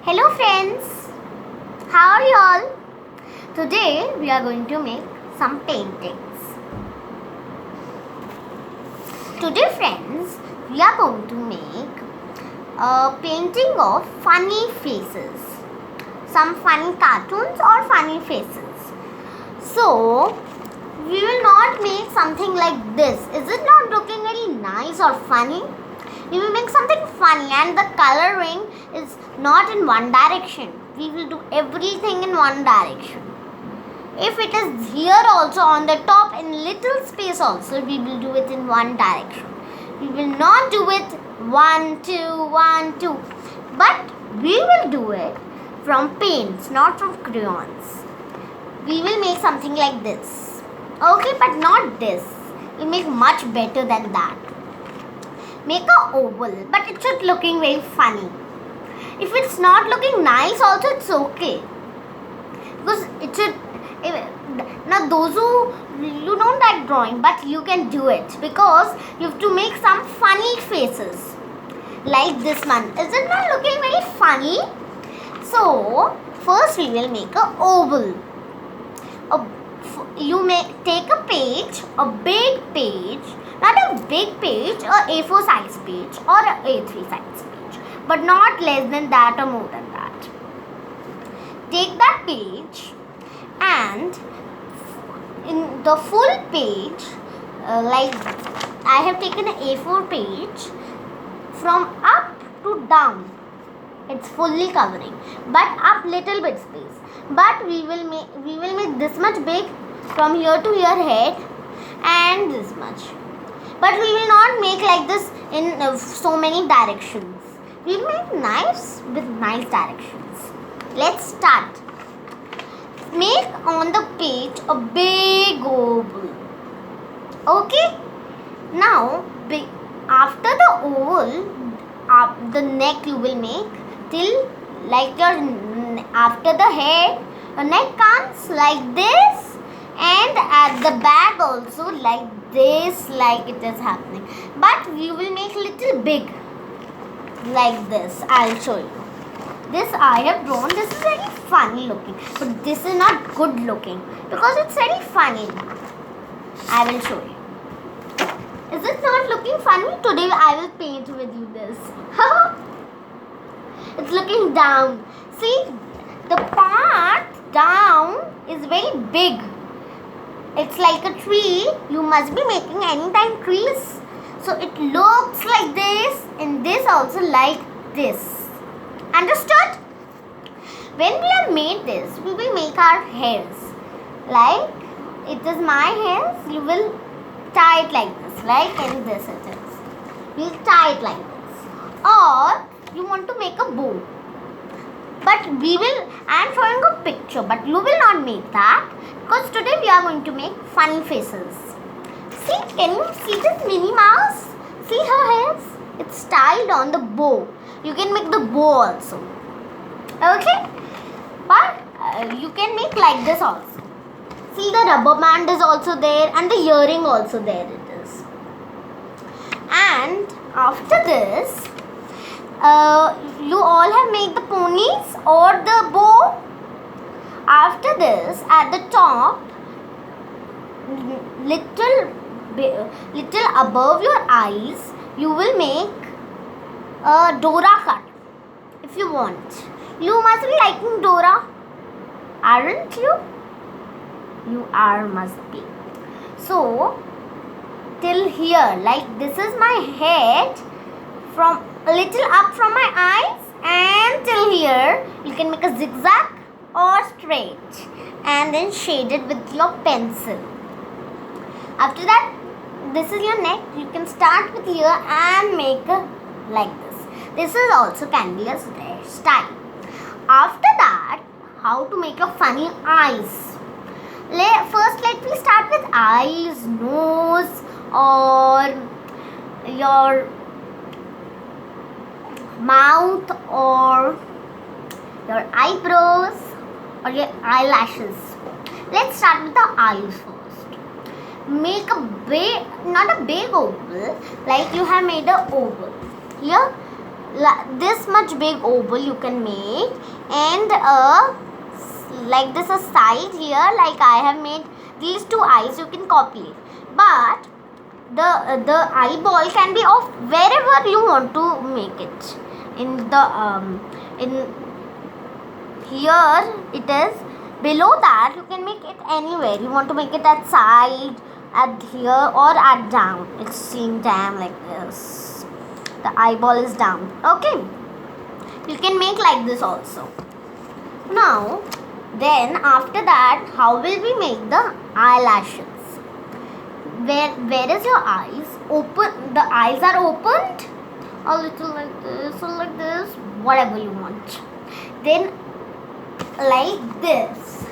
Hello friends, how are you all? Today we are going to make some paintings. Today friends, we are going to make a painting of funny faces. Some funny cartoons or funny faces. So, we will not make something like this. Is it not looking very nice or funny? We will make something funny and the coloring is not in one direction. We will do everything in one direction. If it is here also on the top in little space also, we will do it in one direction. We will not do it 1, 2, 1, 2. But we will do it from paints, not from crayons. We will make something like this. Okay, but not this. We'll make much better than that. Make a oval, but it should looking very funny. If it's not looking nice also, it's okay. Because it should, now those who, you don't like drawing, but you can do it. Because you have to make some funny faces. Like this one. Is it not looking very funny? So, first we will make a oval. You may take a page, a big page. Not a big page, a A4 size page or a A3 size page, but not less than that or more than that. Take that page and in the full page, like I have taken an A4 page from up to down. It's fully covering, but up little bit space. But we will make this much big from here to here head and this much. But we will not make like this in so many directions. We will make nice with nice directions. Let's start. Make on the page a big oval. Okay? Now, after the oval, the neck you will make till like your after the head, the neck comes like this. And at the back also like this, like it is happening. But we will make little big like this. I'll show you. This I have drawn. This is very funny looking. But this is not good looking. Because it's very funny. I will show you. Is it not looking funny? Today I will paint with you this. It's looking down. See, the part down is very big. It's like a tree. You must be making anytime trees. So it looks like this and this also like this. Understood? When we have made this, we will make our hairs. Like it is my hairs. You will tie it like this. Like in this it is. We'll tie it like this. Or you want to make a bow. But I am showing a picture. But you will not make that. Because today we are going to make funny faces. See, can you see this Minnie Mouse? See her hairs? It's styled on the bow. You can make the bow also. Okay? But you can make like this also. See, the rubber band is also there and the earring also there it is. And after this, you all have made the ponies or the bow. After this, at the top, little above your eyes, you will make a Dora cut. If you want, you must be liking Dora, aren't you? You are, must be. So, till here, like this is my head, from a little up from my eyes, and till here, you can make a zigzag or straight and then shade it with your pencil. After that, this is your neck. You can start with here and make like this. This is also can be a style. After that, how to make a funny eyes. First, let me start with eyes, nose, or your mouth, or your eyebrows, or your eyelashes. Let's start with the eyes first. Make a big, not a big oval, like you have made a oval. Here, this much big oval you can make, and like this a side here, like I have made these two eyes, you can copy it. But the eyeball can be of wherever you want to make it. In the in here it is. Below that you can make it anywhere you want to make it, at side, at here, or at down. It's seen down like this. The eyeball is down. Okay, you can make like this also. Now then after that, how will we make the eyelashes? Where is your eyes? Open. The eyes are opened a little like this or like this, whatever you want. Then like this.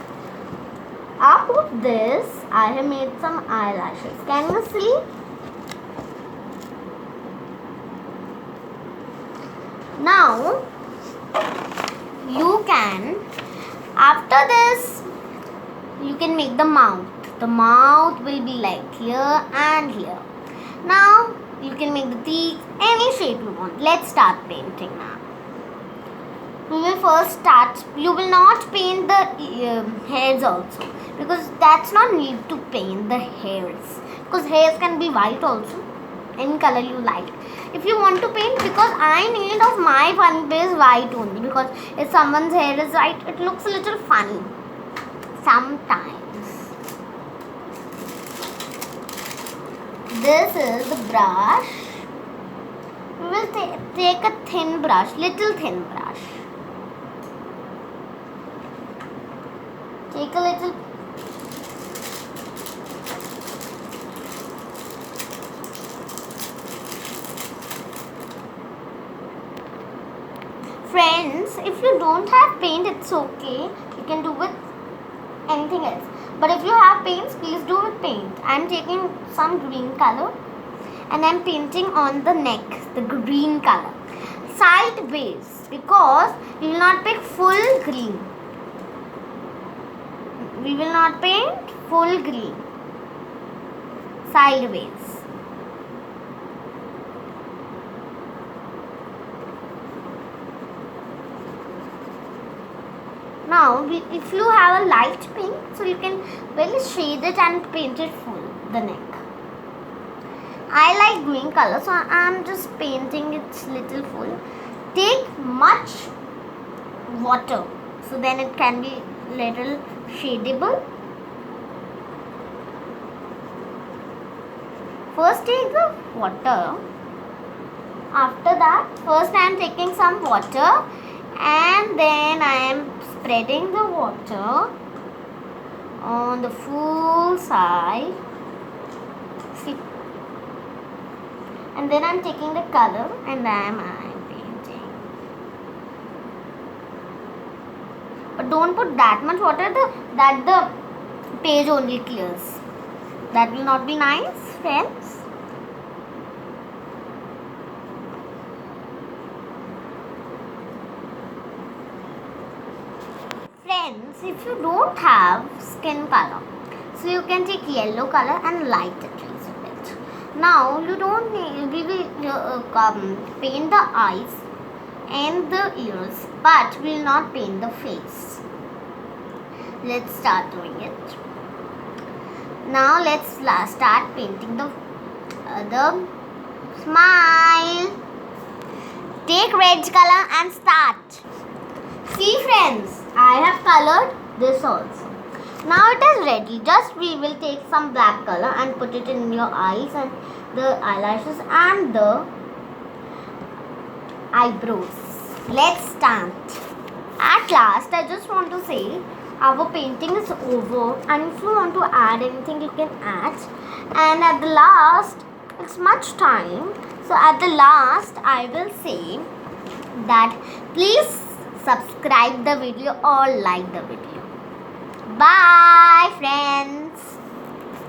Up of this, I have made some eyelashes. Can you see? Now you can, after this, you can make the mouth. The mouth will be like here and here. Now you can make the teeth any shape you want. Let's start painting now. We will first start. You will not paint the hairs also, because that's not need to paint the hairs, because hairs can be white also, any color you like. If you want to paint, because I need of my fun base white only, because if someone's hair is white, it looks a little funny sometimes. This is the brush. We will take a thin brush, little thin brush. Take a little. Friends, if you don't have paint, it's okay. You can do with anything else. But if you have paints, please do with paint. I am taking some green color and I am painting on the neck, the green color. Sideways, because we will not pick full green. We will not paint full green. Sideways. Now, if you have a light pink, so you can really shade it and paint it full, the neck. I like green color, so I am just painting it little full. Take much water, so then it can be little shadable. First take the water. After that, first I am taking some water and then I am spreading the water on the full side. See? And then I am taking the color and I am painting. But don't put that much water that the page only clears. That will not be nice, friends. Friends, if you don't have skin color, so you can take yellow color and light it a little bit. Now you don't need, we will paint the eyes and the ears, but we will not paint the face. Let's start doing it. Now let's start painting the smile. Take red color and start. See friends, I have colored this also. Now it is ready. Just we will take some black color and put it in your eyes and the eyelashes and the eyebrows. Let's start. At last, I just want to say our painting is over, and if you want to add anything you can add. And at the last, it's much time. So at the last, I will say that please subscribe the video or like the video. Bye friends.